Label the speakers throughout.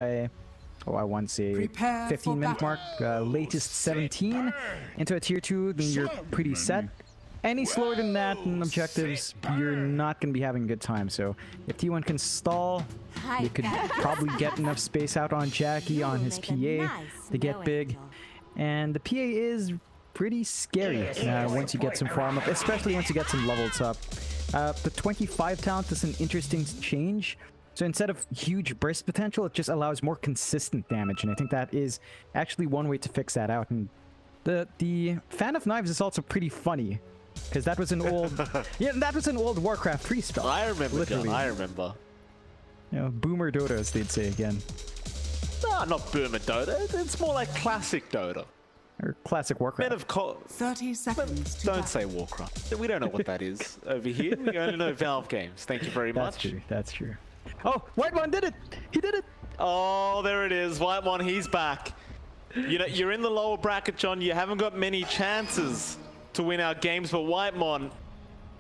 Speaker 1: oh, I want to say 15-minute mark, latest 17 into a tier 2, then you're pretty set. Any slower than that in objectives, you're not going to be having a good time. So if T1 can stall, you could probably get enough space out on JaCky, on his PA to get big. And the PA is pretty scary once you get some farm up, especially once you get some levels up. The 25 talent is an interesting change. So instead of huge burst potential, it just allows more consistent damage. And I think that is actually one way to fix that out. And the Fan of Knives is also pretty funny. Because that was an old, that was an old Warcraft 3 spell.
Speaker 2: I remember, literally. John, I remember.
Speaker 1: You know, Boomer Dota, as they'd say again.
Speaker 2: No, not Boomer Dota. It's more like classic Dota.
Speaker 1: Or classic Warcraft.
Speaker 2: Men of
Speaker 3: 30 seconds.
Speaker 2: Don't say Warcraft. We don't know what that is over here. We only know Valve games. Thank you very much.
Speaker 1: That's true. That's true. Oh, Whitemon did it! He did it!
Speaker 2: Oh, there it is. Whitemon, he's back. You know, you're in the lower bracket, John. You haven't got many chances to win our games, but Whitemon,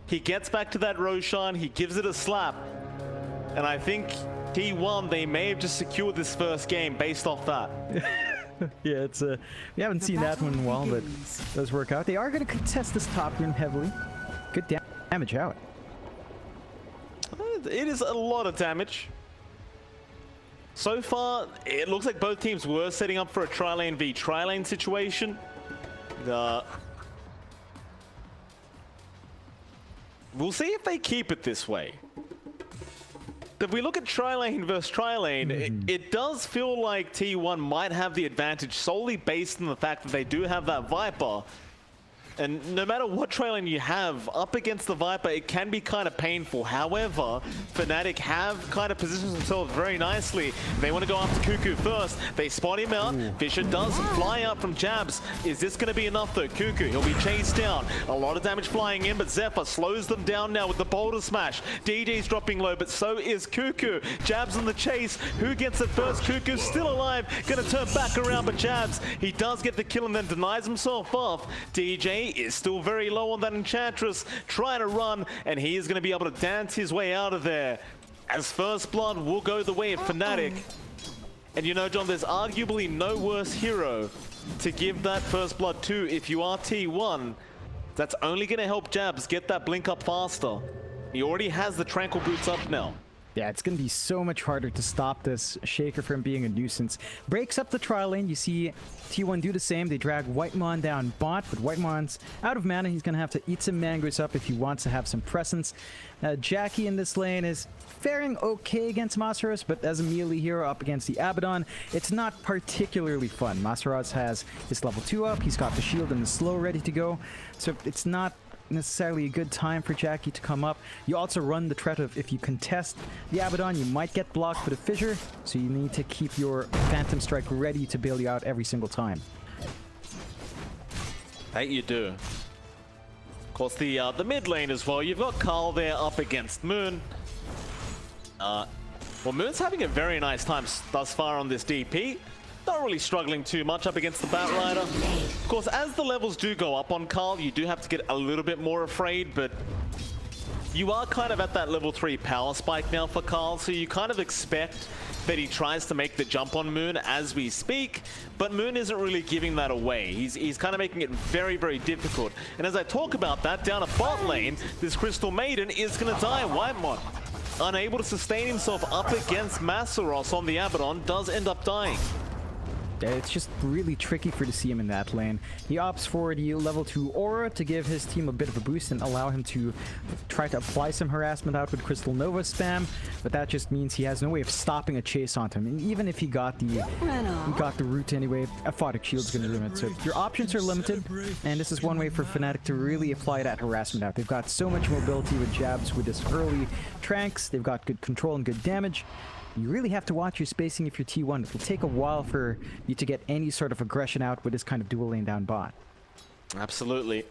Speaker 2: he gets back to that Roshan, he gives it a slap, and I think T1, they may have just secured this first game based off that.
Speaker 1: Yeah, it's we haven't seen that one in a while, but it does work out. They are going to contest this top rune heavily. Good damage out.
Speaker 2: It is a lot of damage. So far, it looks like both teams were setting up for a tri-lane v tri-lane situation. We'll see if they keep it this way. If we look at tri-lane versus tri-lane, it does feel like T1 might have the advantage solely based on the fact that they do have that Viper. And no matter what tri-lane you have, up against the Viper, it can be kind of painful. However, Fnatic have kind of positioned themselves very nicely. They want to go after KuKu first. They spot him out. Fisher does fly out from Jabz. Is this going to be enough though? KuKu, he'll be chased down. A lot of damage flying in, but Zephyr slows them down now with the boulder smash. DJ's dropping low, but so is KuKu. Jabz on the chase. Who gets it first? KuKu's still alive. Going to turn back around, but Jabz, he does get the kill and then denies himself off. DJ is still very low on that Enchantress, trying to run, and he is going to be able to dance his way out of there. As First Blood will go the way of Fnatic. And you know, John, there's arguably no worse hero to give that First Blood to if you are T1. That's only going to help Jabz get that blink up faster. He already has the Tranquil Boots up now.
Speaker 1: Yeah, it's going to be so much harder to stop this Shaker from being a nuisance. Breaks up the tri lane. You see T1 do the same. They drag Whitemon down bot, but Whitemon's out of mana. He's going to have to eat some mangoes up if he wants to have some presence. JaCky in this lane is faring okay against Masaros, but as a melee hero up against the Abaddon, it's not particularly fun. Masaros has his level 2 up. He's got the shield and the slow ready to go, so it's not necessarily a good time for JaCky to come up. You also run the threat of if you contest the Abaddon, you might get blocked with a fissure, so you need to keep your Phantom Strike ready to bail you out every single time.
Speaker 2: That you do. Of course, the mid lane as well. You've got Karl there up against Moon. Well, Moon's having a very nice time thus far on this DP. Not really struggling too much up against the Batrider. Of course, as the levels do go up on Karl, you do have to get a little bit more afraid, but you are kind of at that level 3 power spike now for Karl, so you kind of expect that he tries to make the jump on Moon as we speak, but Moon isn't really giving that away. He's kind of making it very, very difficult. And as I talk about that, down a bot lane, this Crystal Maiden is going to die. Whitemon, unable to sustain himself up against Masaros on the Abaddon, does end up dying.
Speaker 1: It's just really tricky for to see him in that lane. He opts for the level 2 aura to give his team a bit of a boost and allow him to try to apply some harassment out with Crystal Nova spam, but that just means he has no way of stopping a chase onto him. And even if he got the root anyway, a Photic Shield's going to limit. So your options are limited, and this is one way for Fnatic to really apply that harassment out. They've got so much mobility with Jabz with this early Tranks. They've got good control and good damage. You really have to watch your spacing if you're T1. It will take a while for you to get any sort of aggression out with this kind of dual lane down bot.
Speaker 2: Absolutely.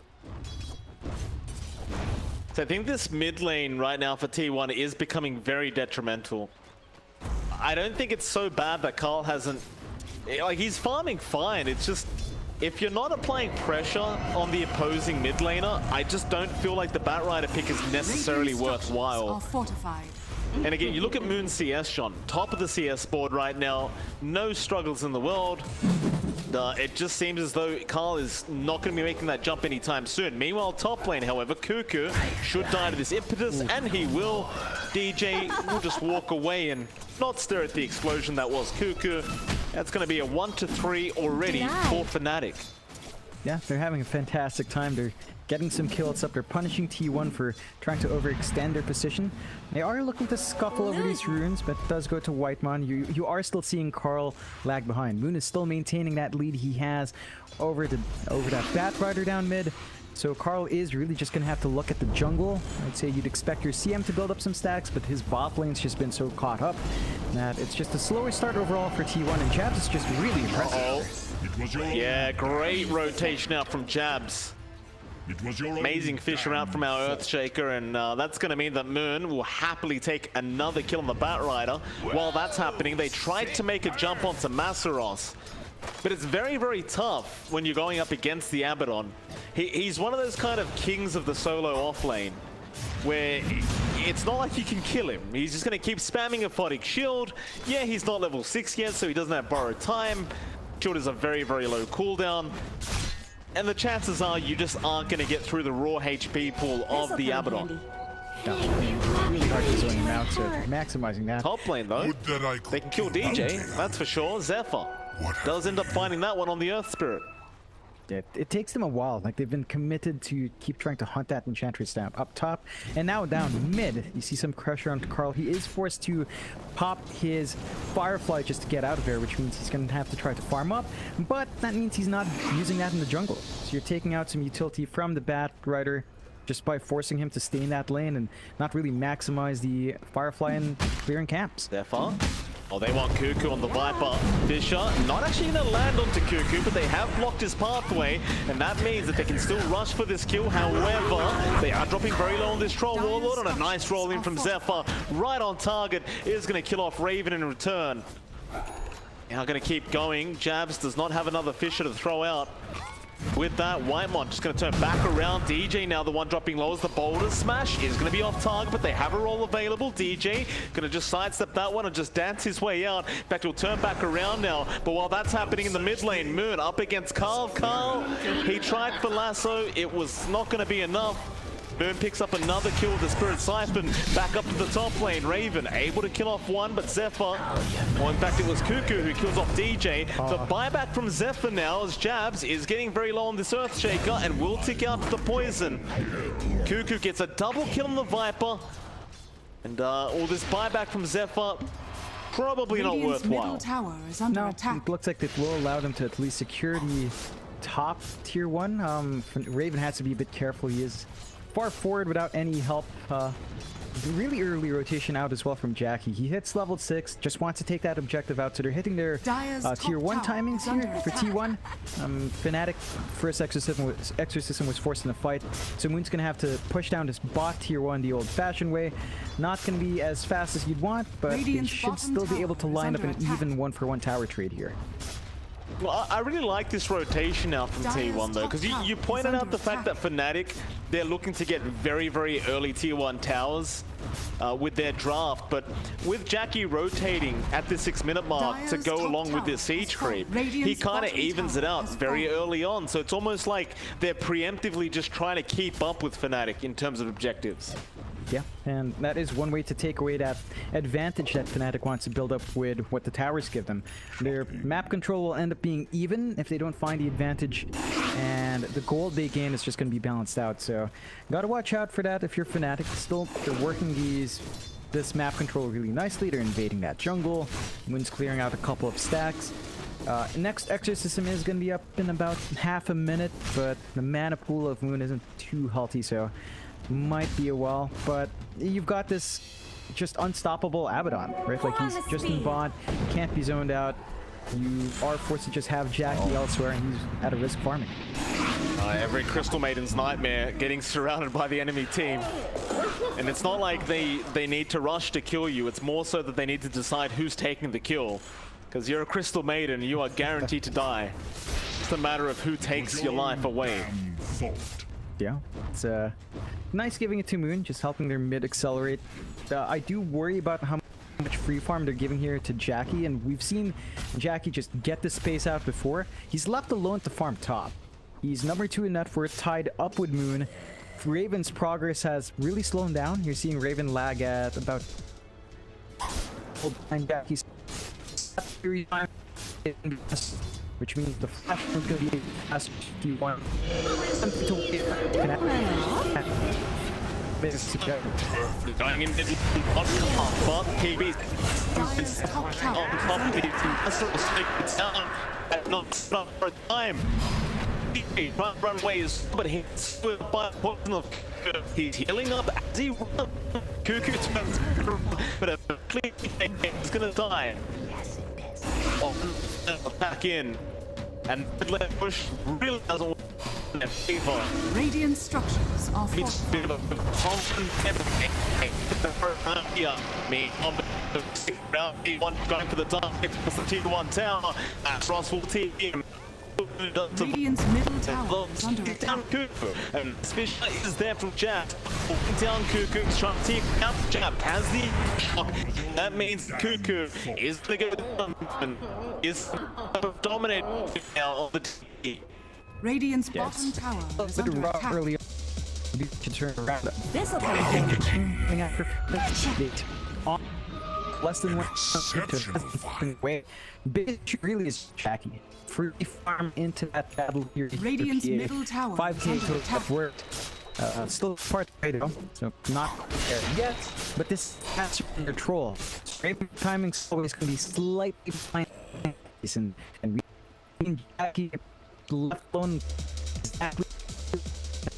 Speaker 2: So I think this mid lane right now for T1 is becoming very detrimental. I don't think it's so bad that Karl hasn't... Like, he's farming fine. It's just, if you're not applying pressure on the opposing mid laner, I just don't feel like the Batrider pick is necessarily worthwhile.
Speaker 3: Are fortified.
Speaker 2: And again, you look at Moon CS, Sean, top of the CS board right now, no struggles in the world. It just seems as though Karl is not going to be making that jump anytime soon. Meanwhile, top lane, however, KuKu should die to this impetus, and he will. DJ will just walk away and not stare at the explosion that was KuKu. That's going to be a 1-3 already for Fnatic.
Speaker 1: Yeah, they're having a fantastic time. They're getting some kills up. They're punishing T1 for trying to overextend their position. They are looking to scuffle over these runes, but it does go to Whitemon. You are still seeing Karl lag behind. Moon is still maintaining that lead he has over that Bat Rider down mid. So Karl is really just going to have to look at the jungle. I'd say you'd expect your CM to build up some stacks, but his bot lane's just been so caught up that it's just a slower start overall for T1, and Jabz is just really impressive.
Speaker 2: Yeah, great rotation out from Jabz. Amazing fish out from our Earthshaker, and that's going to mean that Moon will happily take another kill on the Bat Rider. While that's happening, they tried to make a jump onto Masaros, but it's very, very tough when you're going up against the Abaddon. He's one of those kind of kings of the solo off lane, where it's not like you can kill him. He's just going to keep spamming a Photic Shield. Yeah, he's not level 6 yet, so he doesn't have borrowed time. Shield is a very, very low cooldown. And the chances are you just aren't going to get through the raw HP pool of the Abaddon.
Speaker 1: Really hard to zone him out, so maximizing that.
Speaker 2: Top lane though, they can kill DJ, that's for sure. Zephyr does end up finding that one on the Earth Spirit.
Speaker 1: Yeah, it takes them a while. Like, they've been committed to keep trying to hunt that Enchantress down up top. And now down mid, you see some pressure on Karl. He is forced to pop his Firefly just to get out of there, which means he's going to have to try to farm up. But that means he's not using that in the jungle. So you're taking out some utility from the Bat Rider just by forcing him to stay in that lane and not really maximize the Firefly and clearing camps.
Speaker 2: Zephyr. Oh, they want KuKu on the Viper. Fisher not actually going to land onto KuKu, but they have blocked his pathway, and that means that they can still rush for this kill. However, they are dropping very low on this Troll Warlord, on a nice roll in from Zephyr. Right on target. Is going to kill off Raven in return. Now going to keep going. Jabz does not have another Fisher to throw out. With that, Whitemon just going to turn back around. DJ now the one dropping low as the Boulder Smash is going to be off target, but they have a roll available. DJ going to just sidestep that one and just dance his way out. In fact, he'll turn back around now. But while that's happening in the mid lane, Moon up against Karl. Karl, he tried for Lasso. It was not going to be enough. Moon picks up another kill with the Spirit Siphon. Back up to the top lane. Raven able to kill off one, but Zephyr, well, in fact, it was KuKu who kills off DJ. The buyback from Zephyr now as Jabz is getting very low on this Earthshaker and will tick out to the poison. KuKu gets a double kill on the Viper. And all this buyback from Zephyr, probably not worthwhile.
Speaker 3: Tower is under attack.
Speaker 1: It looks like it will allow them to at least secure the top tier 1. Raven has to be a bit careful. He is far forward without any help. Really early rotation out as well from JaCkky. He hits level 6, just wants to take that objective out, so they're hitting their tier 1 timings here for T1. Fnatic first Exorcism was forced in the fight, so Moon's gonna have to push down this bot tier 1 the old-fashioned way. Not gonna be as fast as you'd want, but they should still be able to line up an even 1-for-1 tower trade here.
Speaker 2: Well, I really like this rotation out from T1 though, because you pointed out the fact that Fnatic, they're looking to get very, very early tier 1 towers with their draft, but with JaCkky rotating at the 6-minute mark to go along with this siege creep, he kind of evens it out very early on, so it's almost like they're preemptively just trying to keep up with Fnatic in terms of objectives.
Speaker 1: Yeah, and that is one way to take away that advantage that Fnatic wants to build up with what the towers give them. Their map control will end up being even if they don't find the advantage, and the gold they gain is just going to be balanced out. So, gotta watch out for that if you're Fnatic. Still, they're working this map control really nicely. They're invading that jungle. Moon's clearing out a couple of stacks. Next Exorcism is going to be up in about half a minute, but the mana pool of Moon isn't too healthy, so might be a while, but you've got this just unstoppable Abaddon, right? Like, he's just in bot, can't be zoned out. You are forced to just have JaCkky elsewhere, and he's at a risk farming.
Speaker 2: Every Crystal Maiden's nightmare, getting surrounded by the enemy team. And it's not like they need to rush to kill you, it's more so that they need to decide who's taking the kill. Because you're a Crystal Maiden, you are guaranteed to die. It's a matter of who takes your life away.
Speaker 1: Yeah, it's nice giving it to Moon, just helping their mid accelerate. I do worry about how much free farm they're giving here to JaCky, and we've seen JaCky just get the space out before. He's left alone to farm top. He's number 2 in net worth, tied up with Moon. Raven's progress has really slowed down. You're seeing Raven lag at about behind JaCky's time, which means the flash is going to be as you want something to wait.
Speaker 2: Going in on top, KB's on top of the Masaros down and not stop for time. Runways, but he's by poison of he's healing up as he runs. KuKu turns, but he's gonna die. Back in, and mid-lane push really doesn't work in favor.
Speaker 3: Radiant structures are
Speaker 2: It's a bit of a constant me on the round one going for the dark. It's the T1 tower. Ross will team.
Speaker 3: Radiant's middle tower is under
Speaker 2: Down
Speaker 3: attack.
Speaker 2: KuKu, and Fish is there from Jabz. Down KuKu, trying to take out Jabz. Has the shock. That means KuKu is the good and is dominate now on the T.
Speaker 3: Radiant's bottom tower is under attack.
Speaker 1: Early to turn around.
Speaker 4: This'll come
Speaker 1: Coming after on less than 1 way. Big issue really is JaCky. Free farm into that battle here.
Speaker 3: Radiant's middle tower
Speaker 1: 5k
Speaker 3: is under
Speaker 1: to
Speaker 3: attack.
Speaker 1: have worked. Still part way though, so not there yet. But this has under troll. Raven timing's always going to be slightly behind, and we JaCky left alone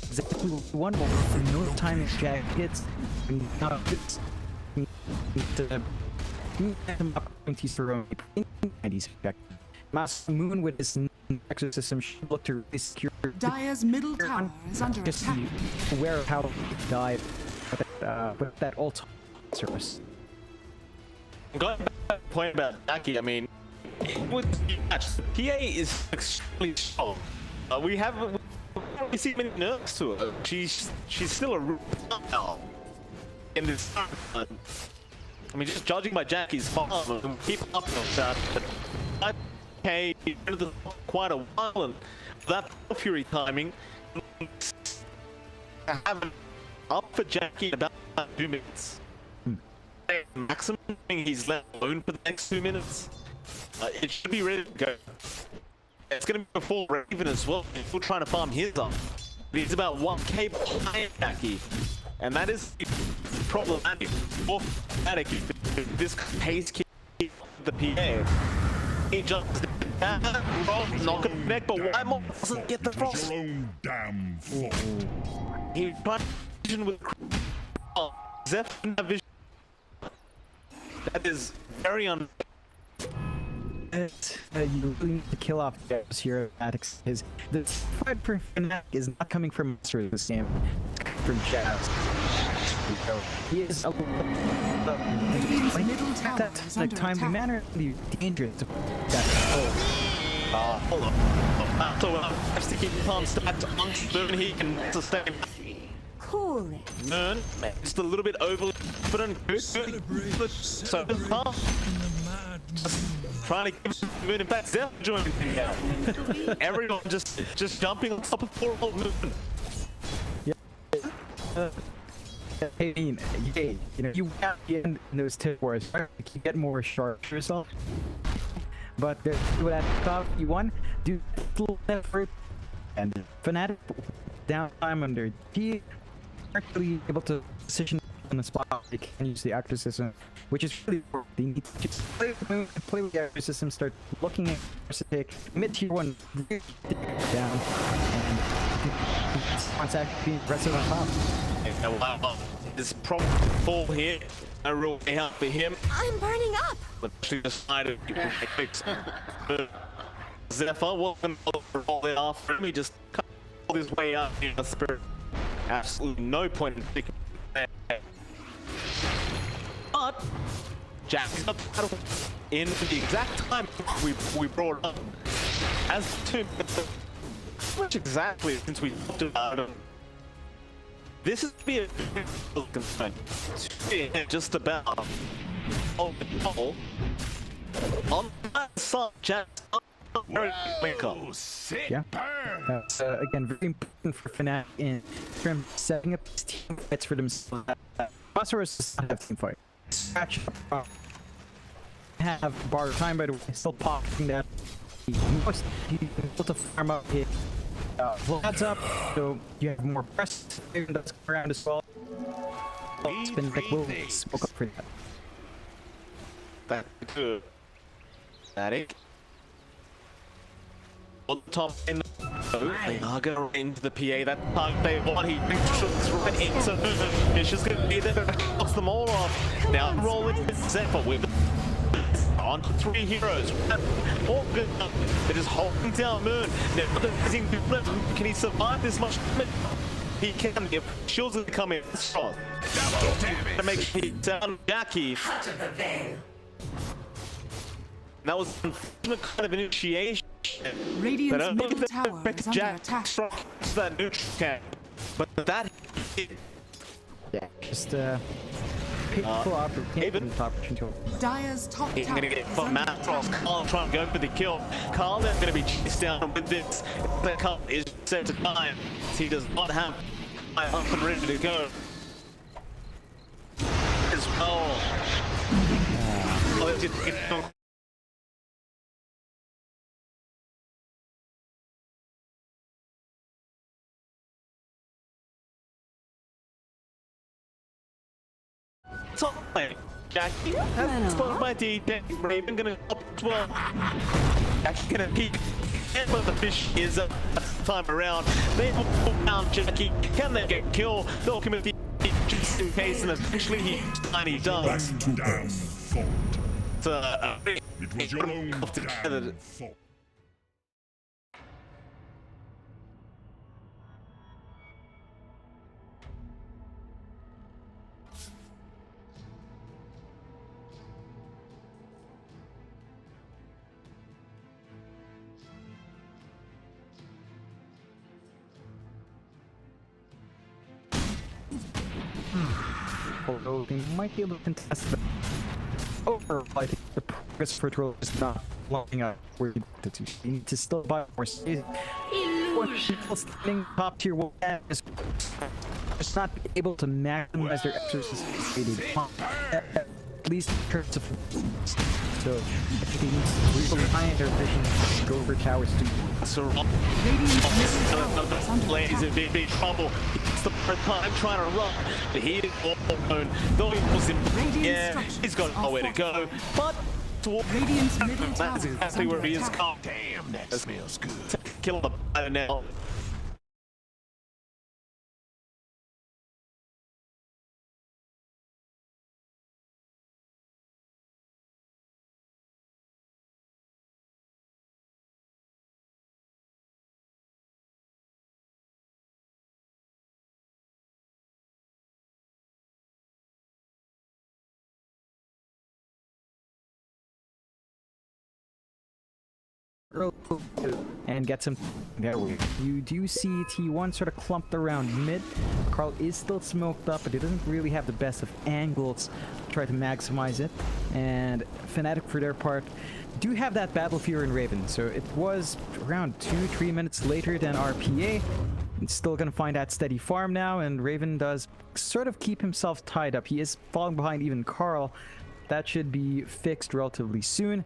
Speaker 1: exactly one moment for no time if JaCky hits. And now it's opportunities for own and he's effective. Moon with his exorcism should look to really secure.
Speaker 3: Dire's middle tower is under
Speaker 1: Just
Speaker 3: attack.
Speaker 1: be aware of how to die with that ult service.
Speaker 2: Going back to the point about JaCky, I mean, with the match, PA is extremely strong. We haven't really seen many nerfs to her. She's still a root now in this. I mean, just judging by JaCky's farm, and keep up with that. But okay, he's been at the top quite a while, and that Fury timing, I have it up for JaCky in about 2 minutes. Maximum he's left alone for the next 2 minutes. It should be ready to go. It's going to be before Raven as well. He's still trying to farm his up. But he's about 1k behind JaCky. And that is problematic for Fnatic. This pace keep the PA. He just not gonna connect, but Whitemon doesn't get the frost. He tried vision with Xepter vision. That is very
Speaker 1: You really need to kill off Jabz here at Fnatic. The fight for Fnatic is not coming from Masaros this game, it's coming from Jabz. He is a that timely manner really dangerous to that
Speaker 2: hold on. So has to keep palm stacked on Moon. He can sustain.
Speaker 4: cool it.
Speaker 2: Moon, just a little bit overly confident. So Karl trying to give Moon. In fact, Zeph joining him now. Everyone just jumping on top of poor old Moon.
Speaker 1: I mean, yeah, you know, you have to get in those tip wars, right? Like, you get more sharp for yourself. But with that top, you won, do a little effort, and Fnatic downtime under T, actually able to position in the spot. They can use the actor system, which is really important. They need to just play with the actor system, start looking at take mid tier 1 really down, and once actually being aggressive on top.
Speaker 2: Wow, this problem fall here. A real way out for him.
Speaker 4: I'm burning up.
Speaker 2: But she decided to fix it. Zephyr wasn't all that after him. He just cut all his way up in the spirit. Absolutely no point in sticking there. But JaCk's got the battle in the exact time we brought up. As to which exactly since we talked about him. This is be a concern. Just about on that side, Jabz.
Speaker 1: Yeah. Again, very important for Fnatic in terms of setting up these team fights for themselves. Masaros does not have team fight. Scratch up. Have bar time, by the way, still pocketing that. He's able to farm up his Vlad's up, so you have more press that's around as well. Spin deck will smoke up for that.
Speaker 2: That's good. Fnatic. On top in they are going into the PA. That target they want, he shoots right into it's just gonna be there to box them all off. Now rolling Xepter with on 3 heroes. All good. They're just holding down Moon. Can he survive this much damage? He can. If shields are coming strong. To make sure he down JaCkky. That was an unfortunate kind of initiation.
Speaker 3: Radiant's middle tower is under attack.
Speaker 2: That neutral camp, but that
Speaker 1: Yeah, just painful opportunity.
Speaker 3: Dire's top
Speaker 2: he's
Speaker 3: tower
Speaker 2: gonna get
Speaker 3: is
Speaker 2: from
Speaker 3: under
Speaker 2: Masaros.
Speaker 3: attack.
Speaker 2: Karl trying to go for the kill. Karl is gonna be chased down with this. That Karl is set to die. He does not have up and ready to go as well. Top lane. JaCkky has spotted by D10. Raven gonna up as well. JaCkky gonna keep. And but the fish is up time around. They will pull down JaCkky. Can they get killed? They'll commit the just in case, and eventually he does.
Speaker 5: Back to down.
Speaker 2: It
Speaker 5: was your own damn fault.
Speaker 1: Although they might be able to contest that. Over, I think the progress for Troll is not lining up where you need to still buy more space. People standing top tier will is just not able to maximize their exercise at least in terms of so I think they need to refine their vision and go for towers too.
Speaker 2: So Blaze in big trouble. It's the first time trying to run. But he is all alone. Though he was in he's got nowhere to go. But
Speaker 3: Radiant's middle tower
Speaker 2: that's
Speaker 3: is
Speaker 2: exactly
Speaker 3: under
Speaker 2: where he is.
Speaker 3: attack.
Speaker 5: Damn, that smells good.
Speaker 2: Kill him now.
Speaker 1: And gets him there. You do see T1 sort of clumped around mid. Karl is still smoked up, but he doesn't really have the best of angles to try to maximize it. And Fnatic, for their part, do have that battle fear in Raven. So it was around 2-3 minutes later than RPA. It's still gonna find that steady farm now, and Raven does sort of keep himself tied up. He is falling behind even Karl. That should be fixed relatively soon.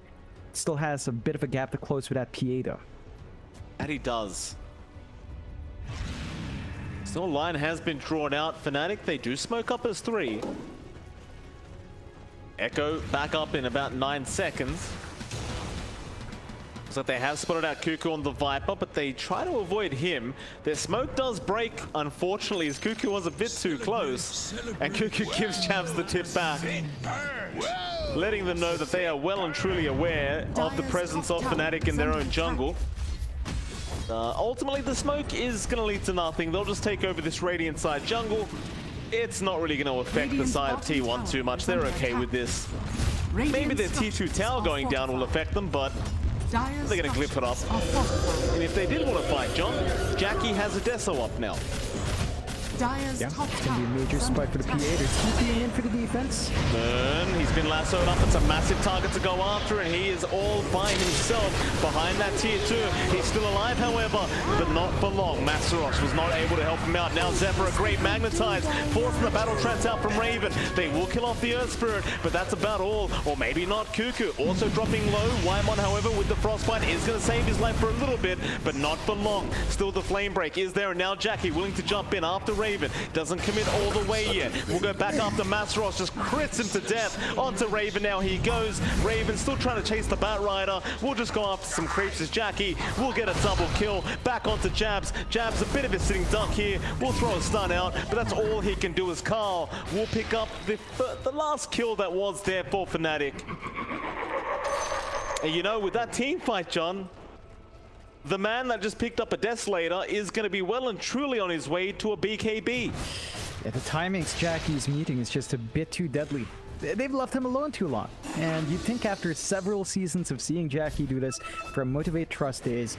Speaker 1: Still has a bit of a gap to close with that PA though.
Speaker 2: And he does. Still, line has been drawn out. Fnatic, they do smoke up as 3. Echo back up in about 9 seconds. Looks like they have spotted out KuKu on the Viper, but they try to avoid him. Their smoke does break, unfortunately, as KuKu was a bit too close. And KuKu gives Jabz the tip back, letting them know that they are well and truly aware of the presence of Fnatic in their own jungle. Ultimately, the smoke is going to lead to nothing. They'll just take over this Radiant side jungle. It's not really going to affect the side of T1 too much. They're okay with this. Maybe their T2 tower going down will affect them, but they're going to glyph it up. And if they did want to fight John, JaCkky has a Deso up now.
Speaker 3: Dire's
Speaker 1: Yeah,
Speaker 3: top
Speaker 1: it's going to be a
Speaker 3: tower
Speaker 1: major
Speaker 3: is
Speaker 1: spot
Speaker 3: under
Speaker 1: for the PA.
Speaker 3: attack.
Speaker 1: They're TPing in for the defense.
Speaker 2: Moon, he's been lassoed up. It's a massive target to go after, and he is all by himself behind that tier 2. He's still alive, however, but not for long. Masaros was not able to help him out. Now Xepter, a great magnetize, forcing the battle trance out from Raven. They will kill off the Earth Spirit, but that's about all. Or maybe not. KuKu also dropping low. Whitemon, however, with the frostbite is going to save his life for a little bit, but not for long. Still the flame break is there, and now JaCkky willing to jump in after Raven. Doesn't commit all the way yet. We'll go back after Masaros, just crits him to death. Onto Raven now he goes. Raven still trying to chase the Batrider. We'll just go after some creeps as JaCkky. We'll get a double kill. Back onto Jabz. Jabz a bit of a sitting duck here. We'll throw a stun out, but that's all he can do as Karl will pick up the last kill that was there for Fnatic. And you know, with that team fight, John, the man that just picked up a Desolator is going to be well and truly on his way to a BKB.
Speaker 1: Yeah, the timings JaCkky's meeting is just a bit too deadly. They've left him alone too long. And you'd think after several seasons of seeing JaCkky do this from Motivate Trust days,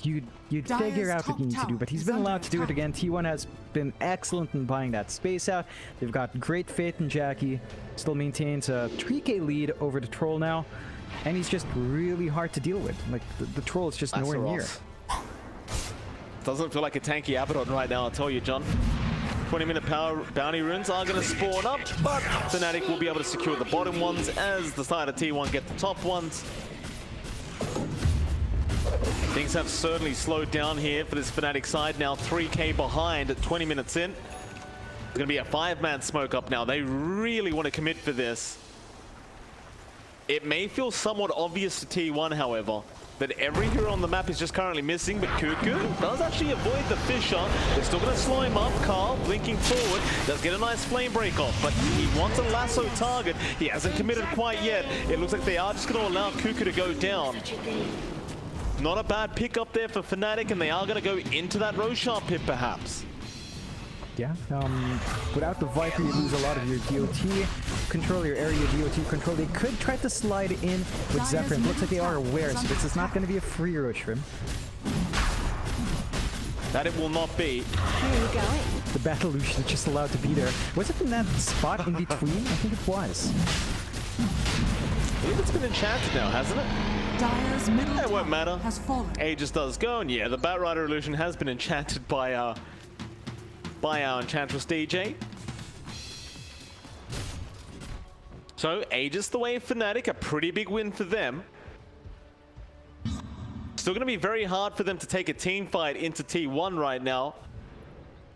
Speaker 1: you'd figure out what you need to do, but he's been allowed to do it again. T1 has been excellent in buying that space out. They've got great faith in JaCkky. Still maintains a 3k lead over the Troll now. And he's just really hard to deal with. Like, the Troll is just nowhere near.
Speaker 2: Doesn't feel like a tanky Abaddon right now, I'll tell you, John. 20-minute power bounty runes are going to spawn up, but Fnatic will be able to secure the bottom ones as the side of T1 get the top ones. Things have certainly slowed down here for this Fnatic side. Now 3k behind at 20 minutes in. It's going to be a 5-man smoke up now. They really want to commit for this. It may feel somewhat obvious to T1, however, that every hero on the map is just currently missing, but KuKu does actually avoid the Fisher. They're still going to slow him up. Karl blinking forward, does get a nice flame break off, but he wants a lasso target. He hasn't committed quite yet. It looks like they are just going to allow KuKu to go down. Not a bad pick up there for Fnatic, and they are going to go into that Roshan pit, perhaps.
Speaker 1: Yeah, without the Viper, you lose a lot of your DOT control, your area DOT control. They could try to slide in with Xepter. It looks like they are aware, so this is not going to be a free rush for him.
Speaker 2: That it will not be.
Speaker 4: Where are you going?
Speaker 1: The Battle Lucian is just allowed to be there. Was it in that spot in between? I think it was.
Speaker 2: I believe it's been enchanted now, hasn't it?
Speaker 3: Dire's middle
Speaker 2: It won't matter.
Speaker 3: tower has fallen.
Speaker 2: Aegis does go, and yeah, the Batrider illusion has been enchanted by our Enchantress DJ. So, Aegis the way of Fnatic, a pretty big win for them. Still going to be very hard for them to take a team fight into T1 right now.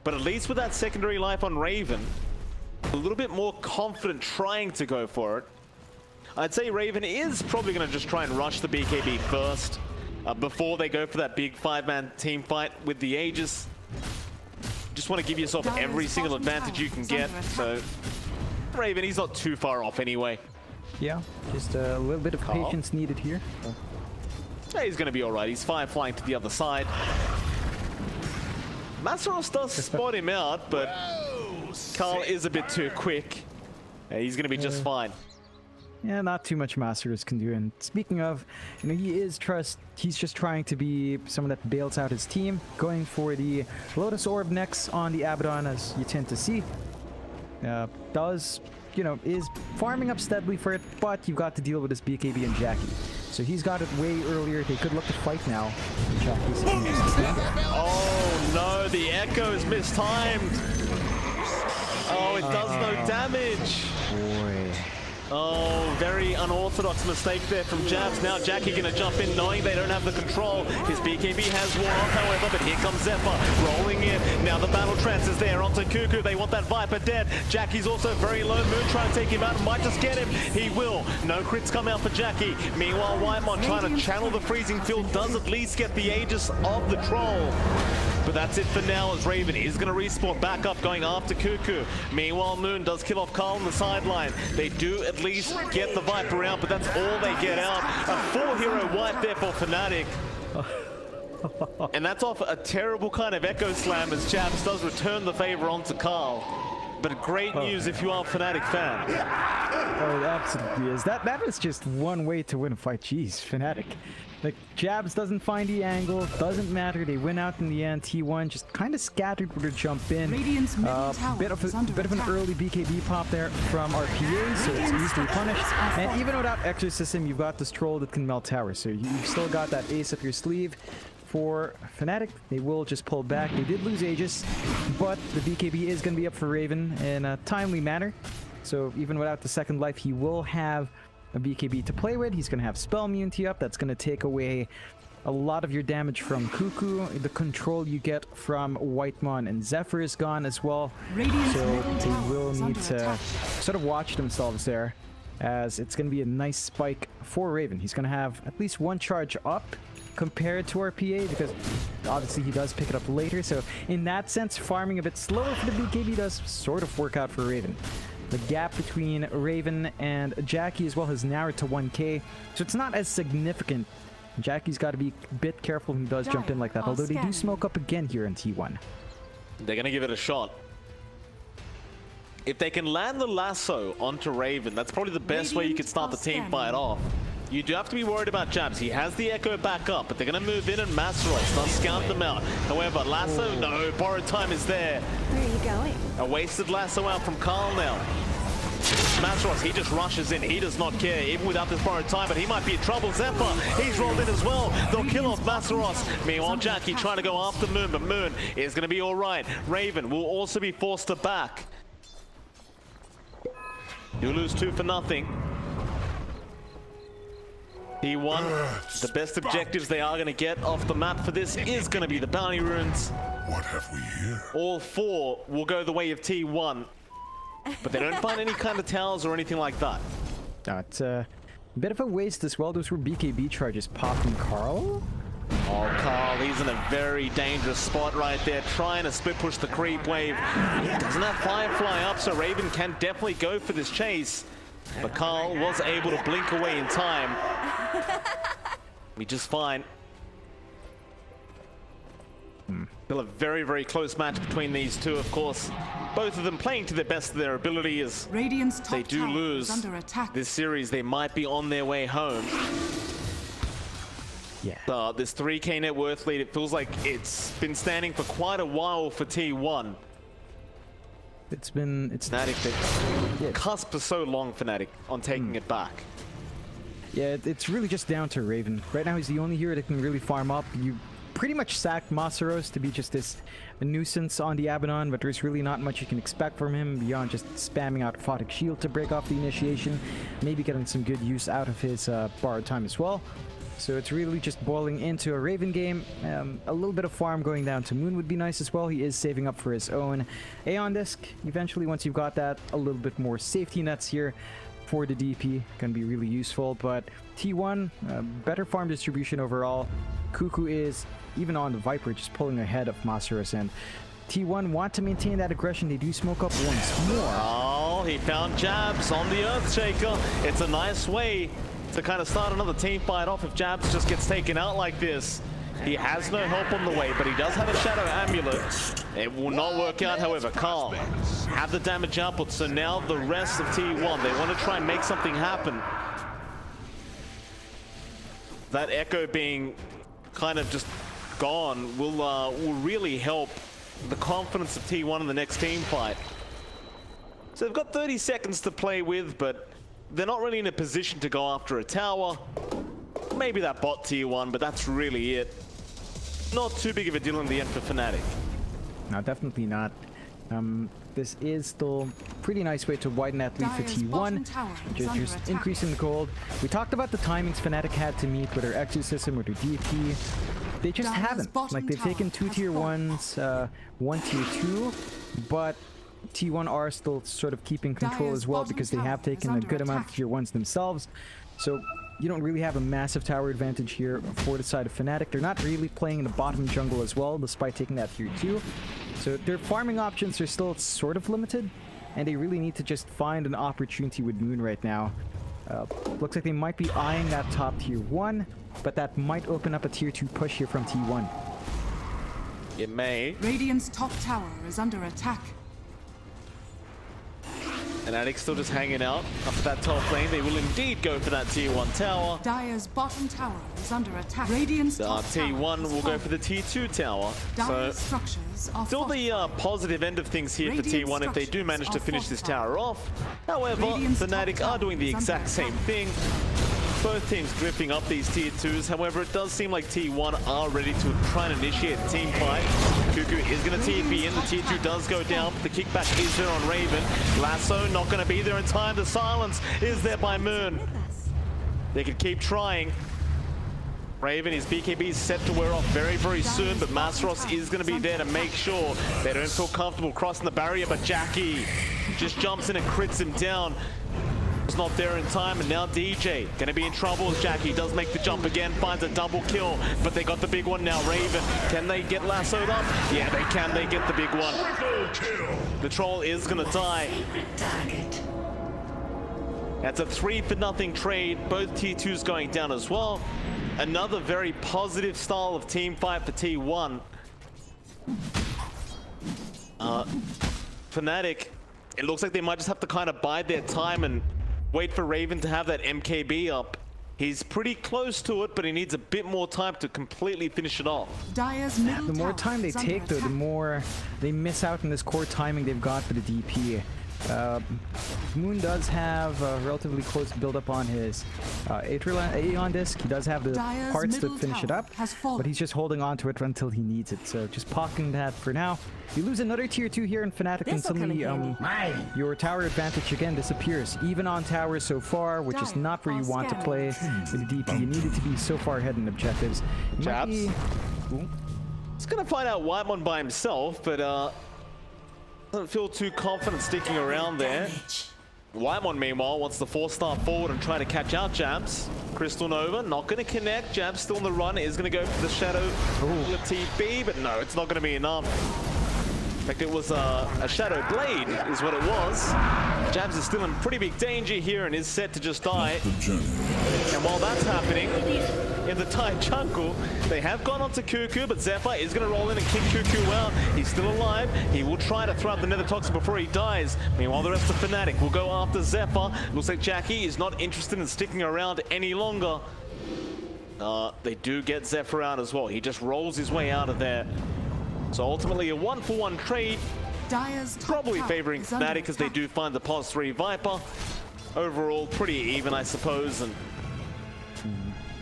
Speaker 2: But at least with that secondary life on Raven, a little bit more confident trying to go for it. I'd say Raven is probably going to just try and rush the BKB first before they go for that big 5-man team fight with the Aegis. Just want to give yourself every single advantage you can get. So Raven, he's not too far off anyway.
Speaker 1: Yeah, just a little bit of patience needed here.
Speaker 2: Yeah, he's going to be all right. He's flying to the other side. Masaros does spot him out, but Karl is a bit too quick. Yeah, he's going to be just fine.
Speaker 1: Yeah, not too much Masaros can do. And speaking of, you know, he's just trying to be someone that bails out his team, going for the Lotus Orb next on the Abaddon, as you tend to see. Is farming up steadily for it, but you've got to deal with this BKB and JaCkky. So he's got it way earlier. They could look to fight now. JaCkyy's
Speaker 2: oh no, the Echo is mistimed. Oh, it does no damage.
Speaker 1: Boy.
Speaker 2: Oh, very unorthodox mistake there from Jabz. Now JaCkky gonna jump in knowing they don't have the control. His BKB has worn off, however, but here comes Xepter rolling in. Now the battle trance is there onto KuKu. They want that Viper dead. JaCkyy's also very low. Moon trying to take him out. Might just get him. He will. No crits come out for JaCkky. Meanwhile, Whitemon trying to channel the freezing field does at least get the Aegis of the Troll. But that's it for now, as Raven is going to respawn back up, going after KuKu. Meanwhile, Moon does kill off Karl on the sideline. They do at least get the Viper out, but that's all they get out. A 4-hero wipe there for Fnatic. And that's off a terrible kind of Echo Slam, as Jabz does return the favor onto Karl. but great news if you are a Fnatic fan.
Speaker 1: Oh, it absolutely is. That is just one way to win a fight. Jeez, Fnatic. Like, Jabz doesn't find the angle, doesn't matter. They win out in the end. T1 just kind of scattered with their jump in.
Speaker 3: Radiant's middle tower
Speaker 1: Bit
Speaker 3: is under
Speaker 1: of an
Speaker 3: attack.
Speaker 1: early BKB pop there from our PA, so it's easily punished. And even without Exorcism, you've got this troll that can melt towers. So you've still got that ace up your sleeve. For Fnatic, they will just pull back. They did lose Aegis, but the BKB is going to be up for Raven in a timely manner. So even without the second life, he will have a BKB to play with. He's going to have spell immunity up. That's going to take away a lot of your damage from KuKu. The control you get from Whitemon and Zephyr is gone as well.
Speaker 3: Radiant's
Speaker 1: So
Speaker 3: middle
Speaker 1: they
Speaker 3: tower
Speaker 1: will
Speaker 3: is
Speaker 1: need
Speaker 3: under
Speaker 1: to
Speaker 3: attack.
Speaker 1: sort of watch themselves there, as it's going to be a nice spike for Raven. He's going to have at least one charge up compared to our PA, because obviously he does pick it up later. So in that sense, farming a bit slower for the BKB does sort of work out for Raven. The gap between Raven and JaCky as well has narrowed to 1k, so it's not as significant. JaCky's got to be a bit careful when he does jump in like that, although they do smoke up again here in T1.
Speaker 2: They're going to give it a shot. If they can land the lasso onto Raven, that's probably the best way you could start the team fight off. You do have to be worried about Jabz. He has the Echo back up, but they're going to move in and Masaros. They'll scout them out. However, lasso, no, borrowed time is there.
Speaker 4: Where are you going?
Speaker 2: A wasted lasso out from Karl now. Masaros, he just rushes in. He does not care, even without this borrowed time, but he might be in trouble. Zephyr, he's rolled in as well. They'll kill off Masaros. Meanwhile, JaCky trying to go after Moon, but Moon is going to be all right. Raven will also be forced to back. You lose 2 for nothing. T1, the best objectives they are going to get off the map for this is going to be the bounty runes.
Speaker 5: What have we here?
Speaker 2: All 4 will go the way of T1, but they don't find any kind of towers or anything like that.
Speaker 1: It's a bit of a waste as well. Those were BKB charges popping Karl.
Speaker 2: Oh, Karl, he's in a very dangerous spot right there, trying to split push the creep wave. He doesn't have Firefly up, so Raven can definitely go for this chase. But Karl was able to blink away in time. Be just fine. Still a very, very close match between these two, of course. Both of them playing to the best of their ability. As
Speaker 3: Radiant's top
Speaker 2: they do
Speaker 3: tower
Speaker 2: lose
Speaker 3: is under attack.
Speaker 2: this series, they might be on their way home.
Speaker 1: Yeah.
Speaker 2: This 3k net worth lead, it feels like it's been standing for quite a while for T1.
Speaker 1: It's
Speaker 2: Fnatic,
Speaker 1: yeah.
Speaker 2: cusp for so long, Fnatic, on taking it back.
Speaker 1: Yeah, it's really just down to Raven. Right now he's the only hero that can really farm up. You pretty much sacked Masaros to be just this nuisance on the Abaddon, but there's really not much you can expect from him beyond just spamming out Photic Shield to break off the initiation, maybe getting some good use out of his borrowed time as well. So it's really just boiling into a Raven game. A little bit of farm going down to Moon would be nice as well. He is saving up for his own Aeon Disc. Eventually, once you've got that, a little bit more safety nets here for the DP can be really useful. But T1, better farm distribution overall. KuKu is, even on the Viper, just pulling ahead of Masaros, and T1 want to maintain that aggression. They do smoke up once more.
Speaker 2: Oh, he found Jabz on the Earthshaker. It's a nice way to kind of start another team fight off if Jabz just gets taken out like this. He has no help on the way, but he does have a Shadow Amulet. It will not work out, however. Karl have the damage output, so now the rest of T1, they want to try and make something happen. That Echo being kind of just gone will really help the confidence of T1 in the next team fight. So they've got 30 seconds to play with, but they're not really in a position to go after a tower. Maybe that bot tier 1, but that's really it. Not too big of a deal in the end for Fnatic.
Speaker 1: No, definitely not. This is still a pretty nice way to widen that lead for
Speaker 3: Dire's bottom
Speaker 1: T1.
Speaker 3: tower is under
Speaker 1: Just
Speaker 3: attack.
Speaker 1: increasing the gold. We talked about the timings Fnatic had to meet with their Exorcism or their DP. They just
Speaker 3: Dire's
Speaker 1: haven't.
Speaker 3: bottom
Speaker 1: Like, they've
Speaker 3: tower
Speaker 1: taken 2
Speaker 3: has
Speaker 1: tier
Speaker 3: fallen.
Speaker 1: 1s, 1 tier 2, but T1 are still sort of keeping control
Speaker 3: Dire's
Speaker 1: as well
Speaker 3: bottom
Speaker 1: because they
Speaker 3: tower
Speaker 1: have
Speaker 3: is
Speaker 1: taken a
Speaker 3: under
Speaker 1: good amount of
Speaker 3: attack.
Speaker 1: tier 1s themselves. So you don't really have a massive tower advantage here for the side of Fnatic. They're not really playing in the bottom jungle as well, despite taking that tier 2. So their farming options are still sort of limited, and they really need to just find an opportunity with Moon right now. Looks like they might be eyeing that top tier 1, but that might open up a tier 2 push here from T1.
Speaker 2: It may.
Speaker 3: Radiant's top tower is under attack.
Speaker 2: Fnatic still just hanging out up at that top lane. They will indeed go for that tier 1 tower.
Speaker 3: Dire's bottom tower is under attack. Radiant's top tower
Speaker 2: T1
Speaker 3: has
Speaker 2: will go
Speaker 3: fallen.
Speaker 2: for the tier 2 tower.
Speaker 3: Dire's
Speaker 2: So
Speaker 3: structures are
Speaker 2: still the
Speaker 3: fortified.
Speaker 2: positive end of things here for
Speaker 3: Radiant
Speaker 2: T1 if they do
Speaker 3: structures
Speaker 2: manage to
Speaker 3: are
Speaker 2: finish this
Speaker 3: fortified.
Speaker 2: tower off. However,
Speaker 3: Radiant's top
Speaker 2: Fnatic
Speaker 3: tower
Speaker 2: are doing the
Speaker 3: is under
Speaker 2: exact same
Speaker 3: attack.
Speaker 2: thing. Both teams drifting up these tier 2s. However, it does seem like T1 are ready to try and initiate a team fight. KuKu is going to TP in. The tier 2 does go down, but the kickback is there on Raven. Lasso not going to be there in time. The silence is there by Moon. They could keep trying. Raven, his BKB is set to wear off very, very soon, but Masaros is going to be there to make sure they don't feel comfortable crossing the barrier, but JaCkky just jumps in and crits him down. It's not there in time, and now DJ going to be in trouble as JaCkky does make the jump again, finds a double kill, but they got the big one now. Raven, can they get lassoed up? Yeah, they can. They get the big one. The troll is going to die. That's a 3-for-0 trade. Both tier 2s going down as well. Another very positive style of team fight for T1. Fnatic, it looks like they might just have to kind of bide their time and wait for Raven to have that MKB up. He's pretty close to it, but he needs a bit more time to completely finish it off.
Speaker 3: Dire's middle
Speaker 1: The more
Speaker 3: tower
Speaker 1: time they
Speaker 3: is under
Speaker 1: take, though, the
Speaker 3: attack.
Speaker 1: more they miss out on this core timing they've got for the DP. Moon does have a relatively close build-up on his Aeon disc. He does have the
Speaker 3: Dire's
Speaker 1: parts to
Speaker 3: middle
Speaker 1: finish it
Speaker 3: tower
Speaker 1: up,
Speaker 3: has fallen.
Speaker 1: but he's just holding on to it until he needs it. So just pocketing that for now. You lose another tier 2 here in Fnatic, and
Speaker 4: This'll come in
Speaker 1: suddenly
Speaker 4: handy.
Speaker 1: your tower advantage again disappears. Even on towers so far, which is
Speaker 3: Dire
Speaker 1: not where you
Speaker 3: are
Speaker 1: want to play with the DP. You needed to be so far ahead in objectives. You might
Speaker 2: Jabz.
Speaker 1: be- Ooh.
Speaker 2: He's going to find out Whitemon by himself, but doesn't feel too confident sticking around there. Whitemon, meanwhile, wants to force start forward and try to catch out Jabz. Crystal Nova not going to connect. Jabz still on the run. Is going to go for the Shadow TP, but no, it's not going to be enough. In fact, it was a Shadow Blade is what it was. Jabz is still in pretty big danger here and is set to just die. And while that's happening, in the tight jungle, they have gone onto KuKu, but Zephyr is going to roll in and kick KuKu out. He's still alive. He will try to throw out the Nether Toxin before he dies. Meanwhile, the rest of Fnatic will go after Zephyr. Looks like JaCkky is not interested in sticking around any longer. They do get Zephyr out as well. He just rolls his way out of there. So ultimately a 1-for-1 trade,
Speaker 3: Dire's top
Speaker 2: probably
Speaker 3: tower
Speaker 2: favoring
Speaker 3: is under
Speaker 2: Fnatic because they
Speaker 3: attack.
Speaker 2: do find the pos 3 Viper. Overall, pretty even, I suppose. And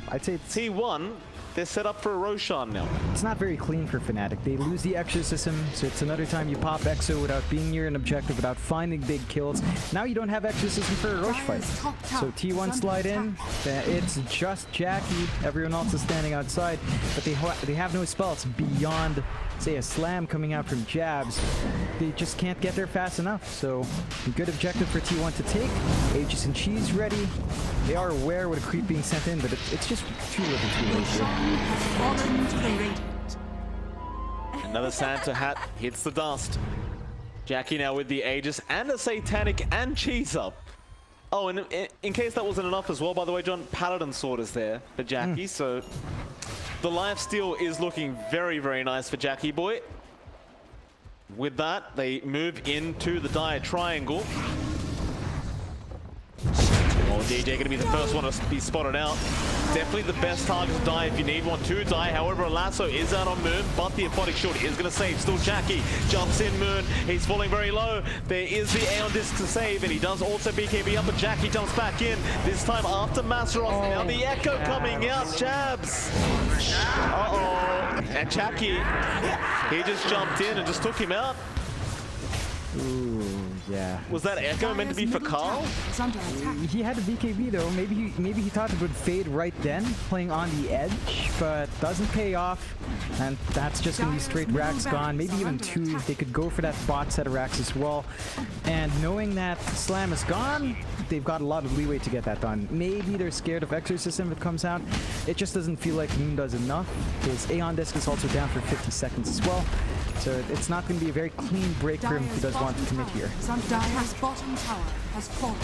Speaker 1: I'd say it's
Speaker 2: T1, they're set up for a Roshan now.
Speaker 1: It's not very clean for Fnatic. They lose the Exorcism, so it's another time you pop Exo without being near an objective, without finding big kills. Now you don't have Exorcism for a Roche fight.
Speaker 3: Dire's top
Speaker 1: So
Speaker 3: tower is
Speaker 1: T1
Speaker 3: under
Speaker 1: slide in,
Speaker 3: attack.
Speaker 1: it's just JaCkky. Everyone else is standing outside, but they have no spells beyond, say, a slam coming out from Jabz. They just can't get there fast enough, so a good objective for T1 to take. Aegis and Cheese ready. They are aware with a creep being sent in, but it's just too little too late here.
Speaker 3: Roshan has fallen to the Radiant.
Speaker 2: Another Santa hat hits the dust. JaCkky now with the Aegis and a Satanic and Cheese up. Oh, and in case that wasn't enough as well, by the way, John, Paladin Sword is there for JaCkky, so the lifesteal is looking very, very nice for JaCkky boy. With that, they move into the dire triangle. Oh, DJ gonna be the first one to be spotted out. Definitely the best target to die if you need one to die. However, a lasso is out on Moon, but the Aphotic Shield is gonna save. Still JaCkky jumps in Moon. He's falling very low. There is the Aeon Disc to save, and he does also BKB up, but JaCkky jumps back in. This time after Masaros. Now the Echo coming out. Jabz. Uh-oh. And JaCkky, he just jumped in and just took him out.
Speaker 1: Ooh, yeah.
Speaker 2: Was that Echo meant to be for
Speaker 3: Dire's
Speaker 2: Karl?
Speaker 3: middle tower is under attack.
Speaker 1: He had a BKB though. Maybe he thought it would fade right then, playing on the edge, but doesn't pay off. And that's just gonna be straight racks gone. Maybe even two. They could go for that bot set of racks as well. And knowing that Slam is gone, they've got a lot of leeway to get that done. Maybe they're scared of Exorcism if it comes out. It just doesn't feel like Moon does enough. His Aeon Disc is also down for 50 seconds as well. So it's not going to be a very clean break for him if he does want to commit here.
Speaker 3: Dire's bottom tower has fallen.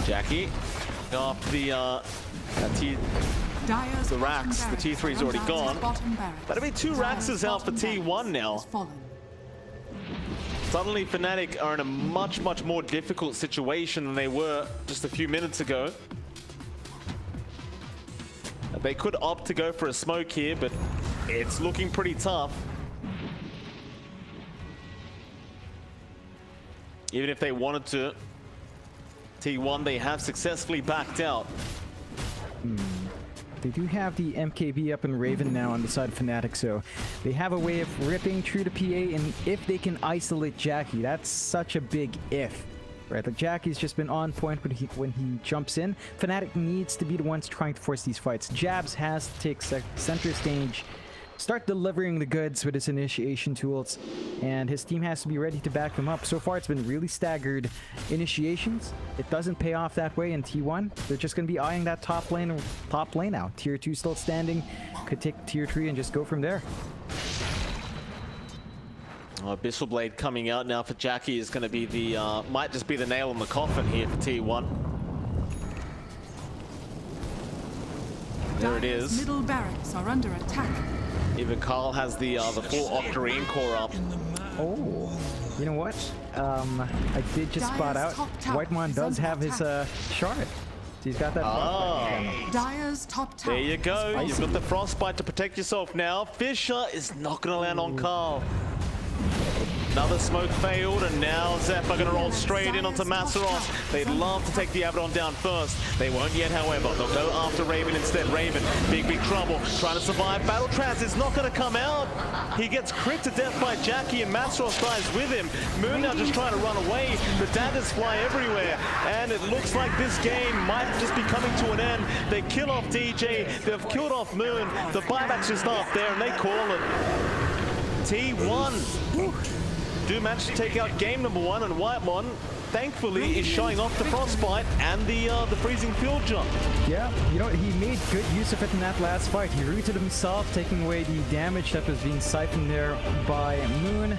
Speaker 2: JaCkky off the
Speaker 3: Dire's
Speaker 2: The
Speaker 3: bottom
Speaker 2: racks, the
Speaker 3: barracks
Speaker 2: T3's
Speaker 3: are
Speaker 2: already
Speaker 3: under
Speaker 2: gone.
Speaker 3: bottom barracks.
Speaker 2: That'll be two
Speaker 3: Dire's
Speaker 2: racks out for
Speaker 3: bottom
Speaker 2: T1
Speaker 3: barracks
Speaker 2: now.
Speaker 3: has fallen.
Speaker 2: Suddenly Fnatic are in a much more difficult situation than they were just a few minutes ago. They could opt to go for a smoke here, but it's looking pretty tough. Even if they wanted to, T1, they have successfully backed out.
Speaker 1: They do have the MKB up in Raven now on the side of Fnatic, so they have a way of ripping through the PA, and if they can isolate JaCky, that's such a big if. Right, like JaCkyy's just been on point when he jumps in. Fnatic needs to be the ones trying to force these fights. Jabz has to take center stage, start delivering the goods with his initiation tools, and his team has to be ready to back them up. So far, it's been really staggered initiations. It doesn't pay off that way in T1. They're just going to be eyeing that top lane now. Tier 2 still standing. Could take Tier 3 and just go from there.
Speaker 2: Abyssal Blade coming out now for JaCky is going to be the, might just be the nail in the coffin here for T1. There it
Speaker 3: Dire's
Speaker 2: is.
Speaker 3: middle barracks are under attack.
Speaker 2: Even Karl has the full Octarine core up.
Speaker 1: Oh, you know what? I did just spot out. Whitemon does have his shard. So he's got that.
Speaker 3: Dire's top tower.
Speaker 2: There you go. You've got the frostbite to protect yourself now. Fisher is not going to land on Karl. Another smoke failed, and now Xepter are going to roll straight in onto Masaros. They'd love to take the Abaddon down first. They won't yet, however. They'll go after Raven instead. Raven, big trouble, trying to survive. Battle Trance is not going to come out. He gets crit to death by JaCky, and Masaros dies with him. Moon now just trying to run away. The daggers fly everywhere, and it looks like this game might just be coming to an end. They kill off DJ, they've killed off Moon. The buyback's just up there, and they call it. T1 do manage to take out game number 1, and Whitemon, thankfully, is showing off the frostbite and the freezing field jump.
Speaker 1: Yeah, you know, he made good use of it in that last fight. He rooted himself, taking away the damage that was being siphoned there by Moon.